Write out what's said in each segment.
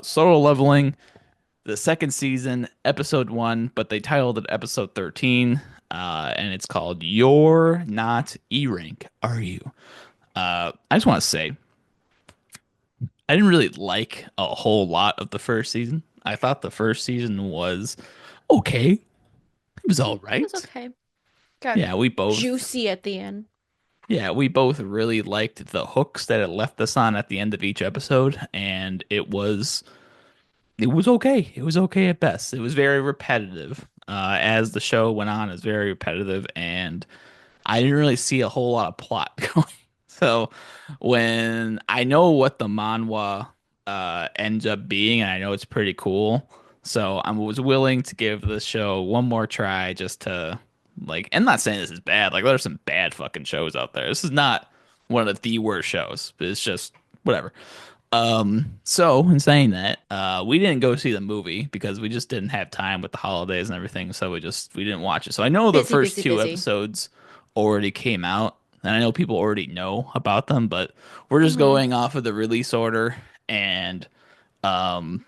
Solo Leveling, the second season, episode one, but they titled it episode 13, and it's called You're Not E-Rank, Are You? I just want to say, I didn't really like a whole lot of the first season. I thought the first season was okay. It was all It was right. okay. Got Yeah, we both, juicy at the end. yeah, we both really liked the hooks that it left us on at the end of each episode, and it was okay. It was okay at best. It was very repetitive. As the show went on, it was very repetitive, and I didn't really see a whole lot of plot going. So when I know what the manhwa ends up being, and I know it's pretty cool, so I was willing to give this show one more try just to like. I'm not saying this is bad. Like there's some bad fucking shows out there. This is not one of the worst shows, but it's just whatever. So in saying that, we didn't go see the movie because we just didn't have time with the holidays and everything, so we didn't watch it. So I know the Busy, first busy, two busy. episodes already came out, and I know people already know about them, but we're just Hmm. going off of the release order. And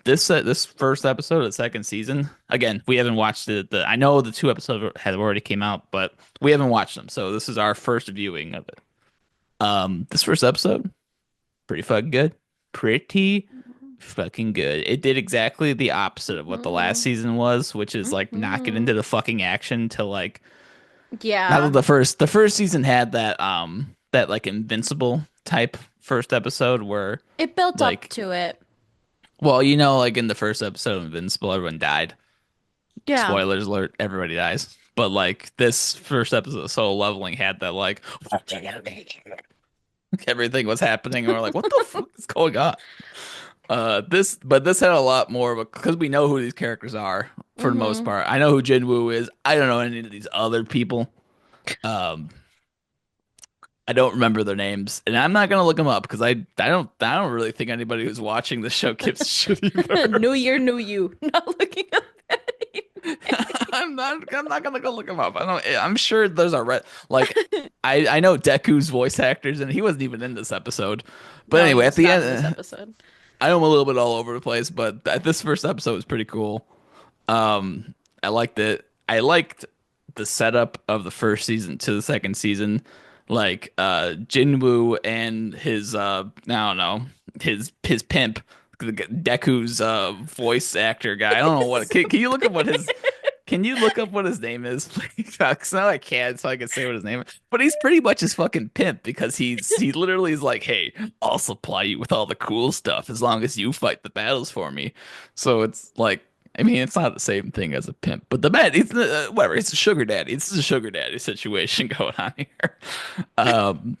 this first episode of the second season, again, we haven't watched it. I know the two episodes have already came out, but we haven't watched them, so this is our first viewing of it. This first episode, pretty fucking good. Pretty fucking good. It did exactly the opposite of what the last Hmm. season was, which is like not get Hmm. into the fucking action till like not that Yeah. the first season had that like invincible type first episode where It built up like to it. well, like in the first episode of Invincible, everyone died. Yeah. Spoilers alert, everybody dies. But like this first episode of Solo Leveling had that like everything was happening and we're like, what the fuck is going on? This had a lot more of a because we know who these characters are for the most Hmm. part. I know who Jinwoo is. I don't know any of these other people. Um, I don't remember their names, and I'm not gonna look them up because I don't really think anybody who's watching the show gives a shit either. New year, new you. Not looking up that I'm not gonna go look them up. I'm sure there's a like I know Deku's voice actors, and he wasn't even in this episode. But No, he anyway, at was the not in this end, episode. I know I'm a little bit all over the place, but this first episode was pretty cool. I liked it. I liked the setup of the first season to the second season. Like Jinwoo and his I don't know, his pimp, Deku's voice actor guy. I don't know what can you look up what his can you look up what his name is, please? Because now I can't, so I can say what his name is. But he's pretty much his fucking pimp because he literally is like, "Hey, I'll supply you with all the cool stuff as long as you fight the battles for me." So it's like, I mean, it's not the same thing as a pimp, but the man, he's whatever. It's a sugar daddy. It's a sugar daddy situation going on here. Um,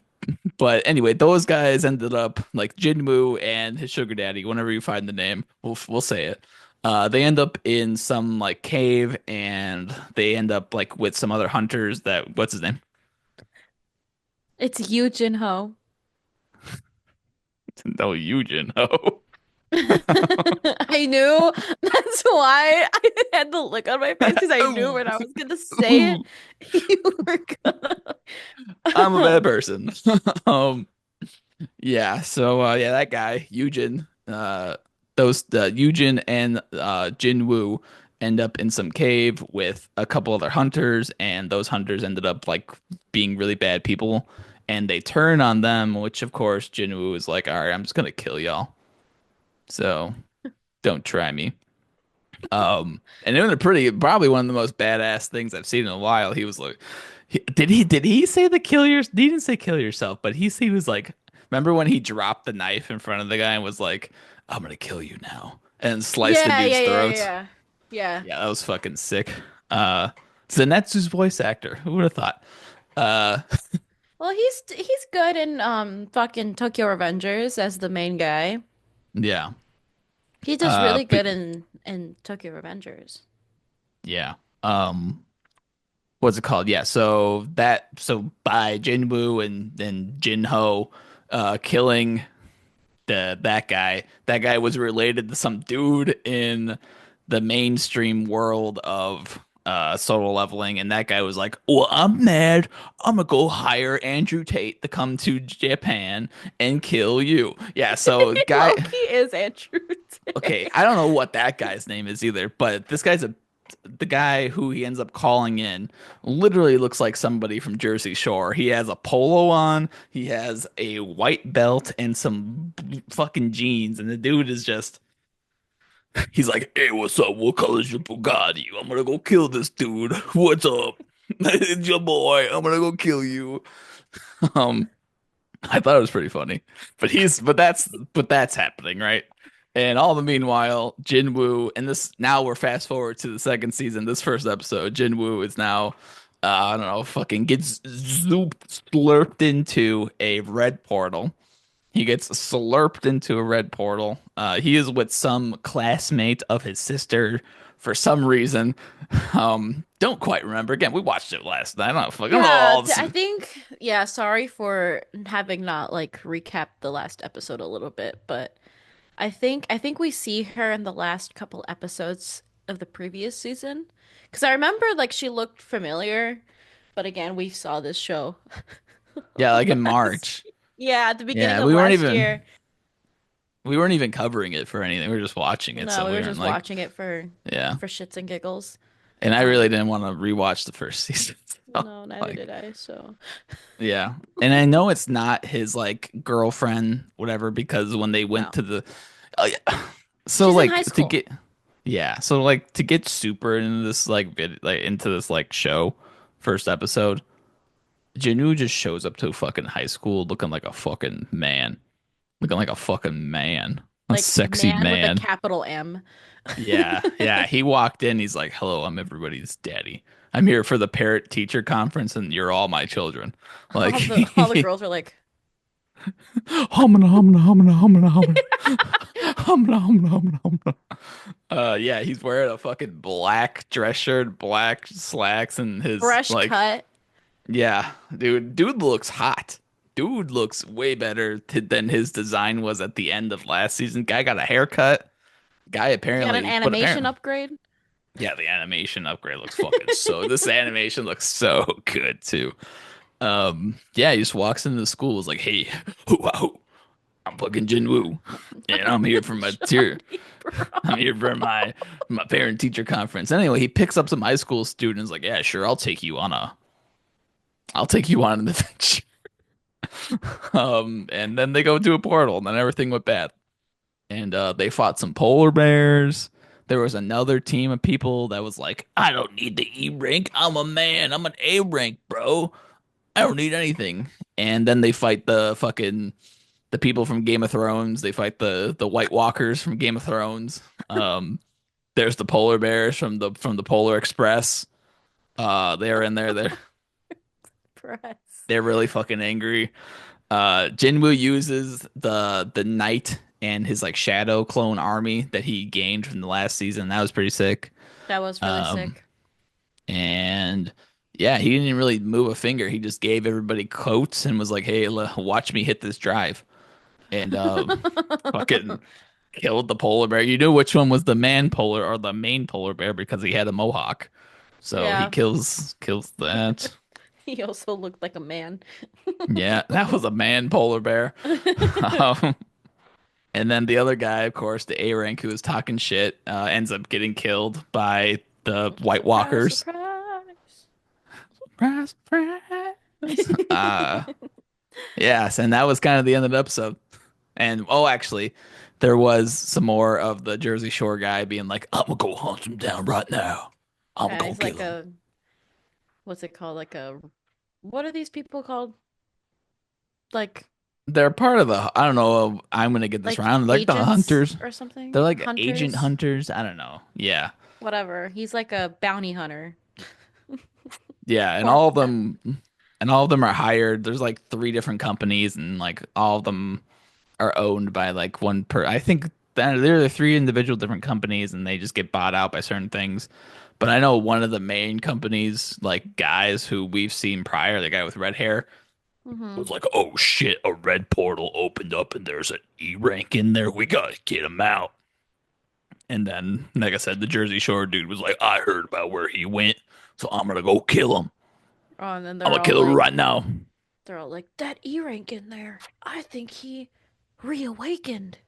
but anyway, those guys ended up like Jinwoo and his sugar daddy. Whenever you find the name, we'll say it. They end up in some like cave, and they end up like with some other hunters. That what's his name? It's Yu Jin-ho. No, Eugen. Oh, I knew that's why I had the look on my face because I knew Ooh, when I was gonna say it, ooh, you were I'm a gonna. bad person. Um, yeah. So yeah, that guy Eugen. Those Eugen and Jinwoo end up in some cave with a couple other hunters, and those hunters ended up like being really bad people, and they turn on them, which of course Jinwoo is like, all right, I'm just gonna kill y'all. So don't try me. And it was a pretty, probably one of the most badass things I've seen in a while. He was like, did he say the kill your, he didn't say kill yourself, but he was like, remember when he dropped the knife in front of the guy and was like, I'm gonna kill you now, and sliced the Yeah, dude's yeah, yeah, throat? yeah, yeah. Yeah, that was fucking sick. Uh, Zenetsu's voice actor. Who would have thought? Uh, Well, he's good in fucking Tokyo Revengers as the main guy. yeah. He does really But good in Tokyo Revengers. yeah. What's it called? Yeah, so by Jinwoo and Jinho killing that guy was related to some dude in the mainstream world of solo leveling, and that guy was like, "Well, I'm mad. I'm gonna go hire Andrew Tate to come to Japan and kill you." Yeah, so guy, Loki is Andrew okay, Tate. I don't know what that guy's name is either, but this guy's a the guy who he ends up calling in literally looks like somebody from Jersey Shore. He has a polo on, he has a white belt and some fucking jeans, and the dude is just he's like, "Hey, what's up? What color's your Bugatti? I'm gonna go kill this dude. What's up? It's your boy. I'm gonna go kill you." Um, I thought it was pretty funny, but that's happening, right? And all the meanwhile, Jinwoo, and this now we're fast forward to the second season. This first episode, Jinwoo is now, I don't know, fucking gets zooped, slurped into a red portal. He gets slurped into a red portal. He is with some classmate of his sister for some reason. Don't quite remember. Again, we watched it last night. I don't know Yeah, all this. I think, yeah, sorry for having not like recapped the last episode a little bit, but I think we see her in the last couple episodes of the previous season. Because I remember like she looked familiar, but again, we saw this show Yeah, like in last, March. yeah, at the beginning Yeah, of last year. we weren't even covering it for anything. We were just watching it, No, so we we were weren't just like, watching it yeah. for shits and giggles. And I really Um, didn't want to rewatch the first season. So, no, neither like, did I, so yeah. And I know it's not his like girlfriend, whatever, because when they went no. to the, oh yeah. So She's in high like to school. get, yeah. So like to get super into this like into this like show, first episode, Janu just shows up to fucking high school looking like a fucking man, looking like a fucking man, a Like sexy man with a man. capital M. Yeah, yeah. He walked in. He's like, "Hello, I'm everybody's daddy. I'm here for the parent teacher conference, and you're all my children." Like, All the girls are like, humana, humana, humana, humana, humana, humana, humana, humana, humana. Yeah, he's wearing a fucking black dress shirt, black slacks, and his fresh like, cut. yeah, dude looks hot. Dude looks way better than his design was at the end of last season. Guy got a haircut. Guy He got an apparently, but animation apparently. upgrade. Yeah, the animation upgrade looks fucking so. This animation looks so good too. Yeah, he just walks into the school. Is like, "Hey, who, I'm fucking Jinwoo, and I'm here for my tier. Johnny I'm here for my parent teacher conference." Anyway, he picks up some high school students. Like, "Yeah, sure, I'll take you on an adventure." And then they go to a portal, and then everything went bad. And they fought some polar bears. There was another team of people that was like, "I don't need the E rank. I'm a man. I'm an A rank, bro. I don't need anything." And then they fight the people from Game of Thrones. They fight the White Walkers from Game of Thrones. There's the polar bears from the Polar Express. They're in there. Press. They're really fucking angry. Jinwoo uses the knight and his like shadow clone army that he gained from the last season. That was pretty sick. That was really Um, sick. and yeah, he didn't really move a finger. He just gave everybody coats and was like, "Hey, watch me hit this drive." And fucking killed the polar bear. You knew which one was the man polar or the main polar bear because he had a mohawk. So he Yeah. kills that. He also looked like a man. Yeah, that was a man polar bear. Um, And then the other guy, of course, the A rank who was talking shit, ends up getting killed by the White Surprise, Walkers. surprise. Surprise, surprise. Yes, and that was kind of the end of the episode. And oh, actually, there was some more of the Jersey Shore guy being like, "I'm gonna go hunt him down right now. I'm gonna Yeah, go he's kill like him." a what's it called? Like a what are these people called? Like They're part of the, I don't know, I'm gonna get this like wrong, like the agents hunters. or something? They're like agent Hunters? hunters. I don't know. Yeah. Whatever. He's like a bounty hunter Yeah, for them. and all of them are hired. There's like three different companies, and like all of them are owned by like one per. I think that there are three individual different companies, and they just get bought out by certain things. But I know one of the main companies, like guys who we've seen prior, the guy with red hair, Hmm. was like, "Oh shit, a red portal opened up, and there's an E rank in there. We gotta get him out." And then, like I said, the Jersey Shore dude was like, I heard about where he went, so I'm gonna go kill him. Oh, and then I'm gonna kill him right now. they're all like, that E rank in there. I think he reawakened.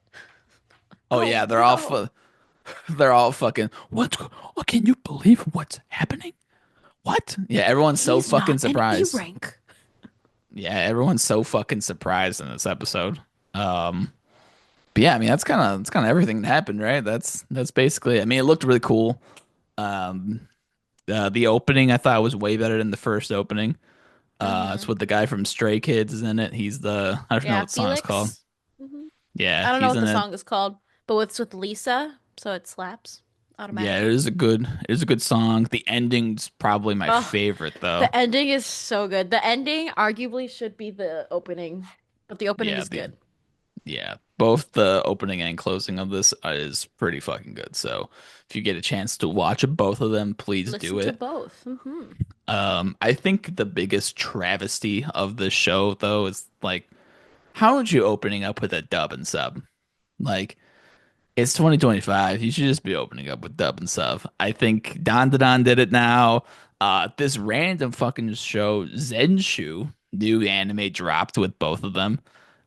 Oh Oh yeah, no. they're all fucking. What? Can you believe what's happening? What? Yeah, everyone's so He's fucking not an E surprised. rank. Yeah, everyone's so fucking surprised in this episode. Um, but yeah, I mean that's kind of everything that happened, right? That's basically. I mean, it looked really cool. Um, the opening I thought was way better than the first opening. It's Mm-hmm. with the guy from Stray Kids is in it. He's the I don't know Yeah, what the song is called. Felix. Hmm. Yeah, I don't know he's what in the it. song is called, but it's with Lisa, so it slaps Yeah, automatically. it is a good song. The ending's probably my Oh, favorite though. the ending is so good. The ending arguably should be the opening, but the opening Yeah, is the good. yeah, both the opening and closing of this is pretty fucking good. So if you get a chance to watch both of them, please do Listen to it. both. Hmm. I think the biggest travesty of the show though is like, how would you opening up with a dub and sub? Like, it's 2025. You should just be opening up with dub and sub. I think Don Don did it now. This random fucking show, Zenshu, new anime dropped with both of them.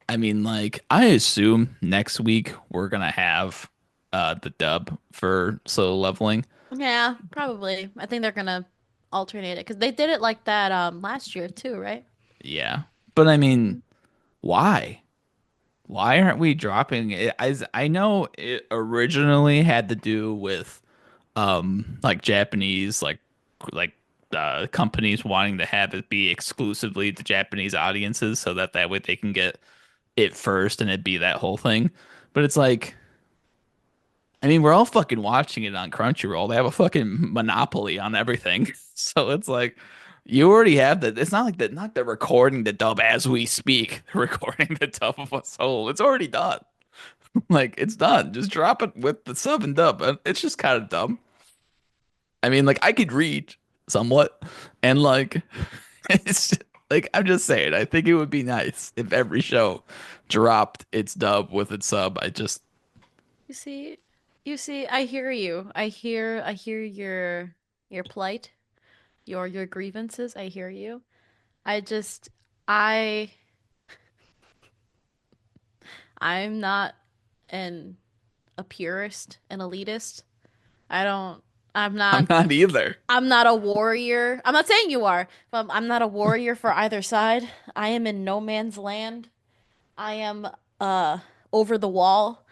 I mean, like, I assume next week we're gonna have the dub for Solo Leveling. Yeah, probably. I think they're gonna alternate it because they did it like that last year too, right? Yeah. But I mean, Mhm. why? Why aren't we dropping it? As I know it originally had to do with like Japanese like companies wanting to have it be exclusively to Japanese audiences so that way they can get it first and it be that whole thing. But it's like, I mean, we're all fucking watching it on Crunchyroll. They have a fucking monopoly on everything. So it's like you already have that. It's not like that. Not they're recording the dub as we speak. They're recording the dub of a soul. It's already done. Like it's done. Just drop it with the sub and dub. And it's just kind of dumb. I mean, like I could read somewhat, and like it's like I'm just saying. I think it would be nice if every show dropped its dub with its sub. You see, you see, I hear you. I hear your plight, your grievances. I hear you. I just, I, I'm not an a purist, an elitist. I don't. I'm I'm not. not either. I'm not a warrior. I'm not saying you are, but I'm not a warrior for either side. I am in no man's land. I am uh over the wall.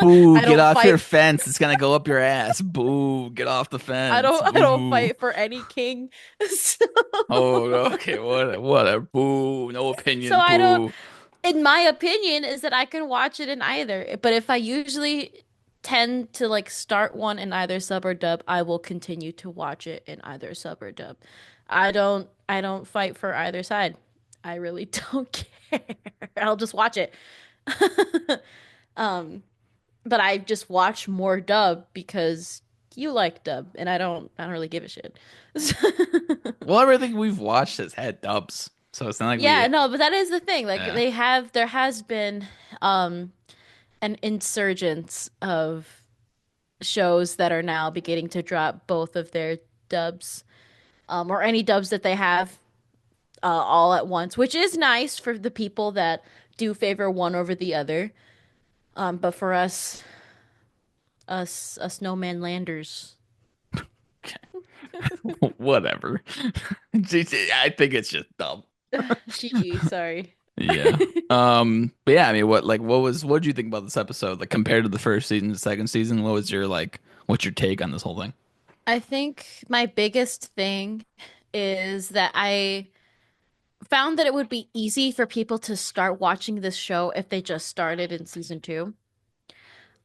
Boo! I Get don't off your fight. fence. It's gonna go up your ass. Boo! Get off the fence. I don't Boo! fight for any king. So, Oh, okay. What? Boo! No so opinion. I don't Boo! in my opinion is that I can watch it in either. But if I usually tend to like start one in either sub or dub, I will continue to watch it in either sub or dub. I don't fight for either side. I really don't care. I'll just watch it. Um, but I just watch more dub because you like dub and I don't really give a shit. Well, everything we've watched has had dubs, so it's not like Yeah, we. no, but that is the thing. Like Yeah. there has been um an insurgence of shows that are now beginning to drop both of their dubs, or any dubs that they have, all at once, which is nice for the people that do favor one over the other. But for us no man landers, Whatever. I think it's just dumb. GG, sorry. Yeah. But yeah, I mean, what did you think about this episode? Like compared to the first season, the second season, what's your take on this whole thing? I think my biggest thing is that I found that it would be easy for people to start watching this show if they just started in season two.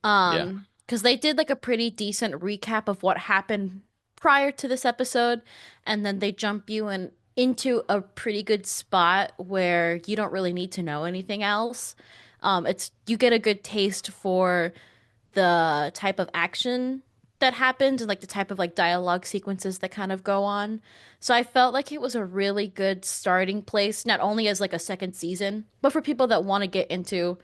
Yeah. Because they did like a pretty decent recap of what happened prior to this episode, and then they jump you into a pretty good spot where you don't really need to know anything else. It's you get a good taste for the type of action that happens and like the type of like dialogue sequences that kind of go on. So I felt like it was a really good starting place, not only as like a second season, but for people that want to get into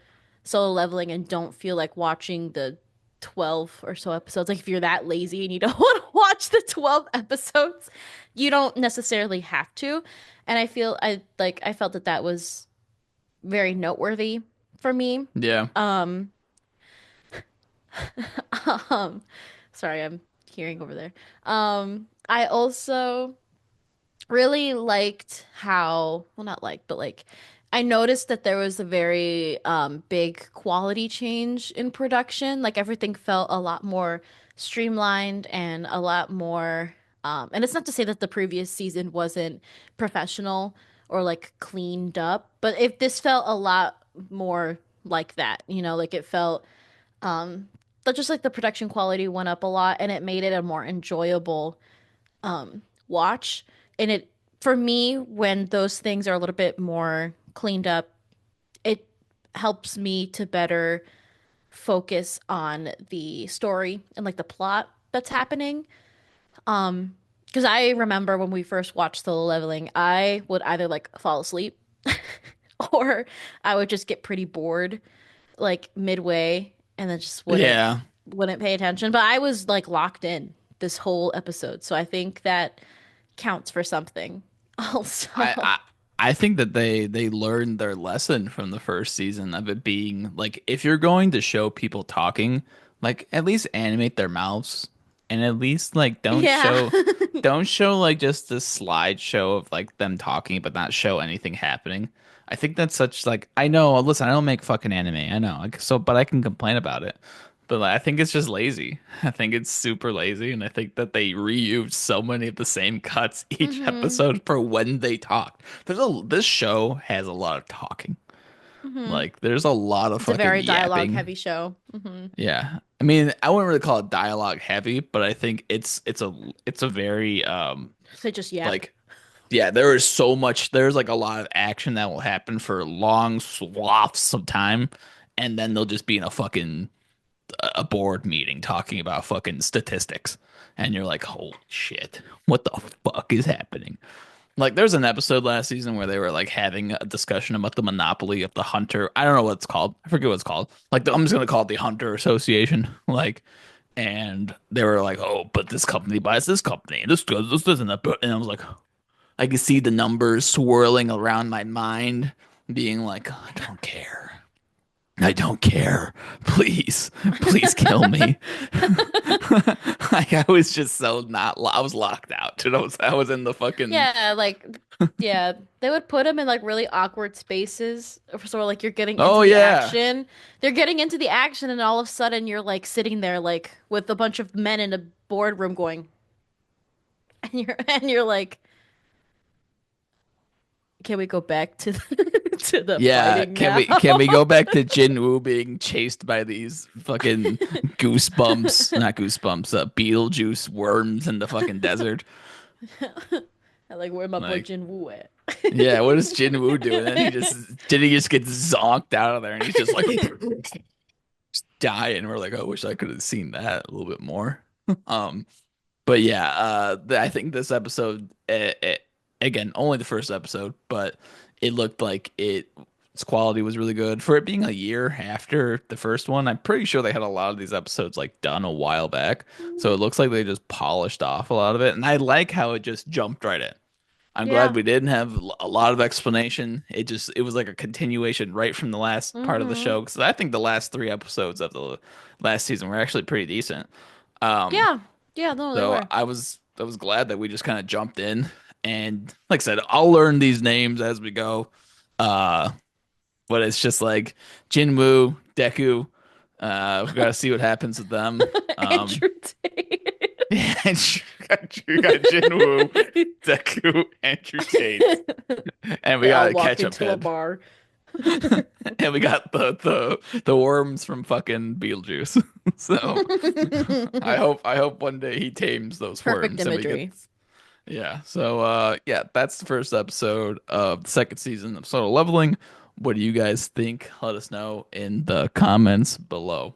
solo leveling and don't feel like watching the 12 or so episodes. Like if you're that lazy and you don't want to watch the 12 episodes, you don't necessarily have to. And I felt that that was very noteworthy for me. Yeah. Um um sorry, I'm hearing over there. I also really liked how, well, not like, but like, I noticed that there was a very big quality change in production. Like everything felt a lot more streamlined and a lot more, and it's not to say that the previous season wasn't professional or like cleaned up, but if this felt a lot more like that, like it felt but just like the production quality went up a lot and it made it a more enjoyable watch. And it, for me, when those things are a little bit more cleaned up, it helps me to better focus on the story and like the plot that's happening. Because I remember when we first watched Solo Leveling, I would either like fall asleep or I would just get pretty bored like midway and then just Yeah. wouldn't pay attention. But I was like locked in this whole episode. So I think that counts for something I, also. I I think that they learned their lesson from the first season of it being like if you're going to show people talking, like at least animate their mouths and at least like Yeah. don't show like just this slideshow of like them talking but not show anything happening. I think that's such like I know, listen, I don't make fucking anime. I know. Like so but I can complain about it. But like, I think it's just lazy. I think it's super lazy, and I think that they reused so many of the same cuts each hmm episode for when they talked. This show has a lot of talking. hmm Like there's a lot of It's a fucking very dialogue yapping. heavy show. Yeah. I mean, I wouldn't really call it dialogue heavy, but I think it's a very So just yap. like yeah, there is so much there's like a lot of action that will happen for long swaths of time, and then they'll just be in a fucking a board meeting talking about fucking statistics. And you're like, holy shit, what the fuck is happening? Like, there's an episode last season where they were like having a discussion about the monopoly of the Hunter. I don't know what it's called. I forget what it's called. Like, I'm just gonna call it the Hunter Association. Like, and they were like, oh, but this company buys this company, and this does this doesn't that. And I was like, I could see the numbers swirling around my mind, being like, I don't care. I don't care. Please, please kill me. Like I was just so not. I was locked out. Dude, I was in the fucking. Yeah, like yeah, they would put them in like really awkward spaces. So like you're getting into Oh the yeah, action. They're getting into the action and all of a sudden you're like sitting there like with a bunch of men in a boardroom going and you're like, can we go back to to the yeah. fighting now? Can we go back to Jinwoo being chased by these fucking goosebumps? Not goosebumps. Beetlejuice worms in the fucking desert. Like where my boy Like Jin Woo at? yeah, what is Jinwoo doing? And he just get zonked out of there, and he's just like dying. We're like, I wish I could have seen that a little bit more. Um. But yeah, I think this episode, again, only the first episode, but it looked like its quality was really good for it being a year after the first one. I'm pretty sure they had a lot of these episodes like done a while back, so it looks like they just polished off a lot of it, and I like how it just jumped right in. I'm glad Yeah. we didn't have a lot of explanation. It was like a continuation right from the last part of the hmm show because I think the last three episodes of the last season were actually pretty decent. Um, Yeah. Yeah, no, they so were. I was glad that we just kind of jumped in and like I said, I'll learn these names as we go. Uh but it's just like Jinwoo, Deku. We gotta see what happens with them. Andrew Tate. Yeah, and you got Jinwoo, Deku, Andrew Tate, and we They got all a walk ketchup into a head. bar. And we got the worms from fucking Beetlejuice. So I hope one day he tames those Perfect worms and we get imagery. yeah. So yeah, that's the first episode of the second season of Solo Leveling. What do you guys think? Let us know in the comments below.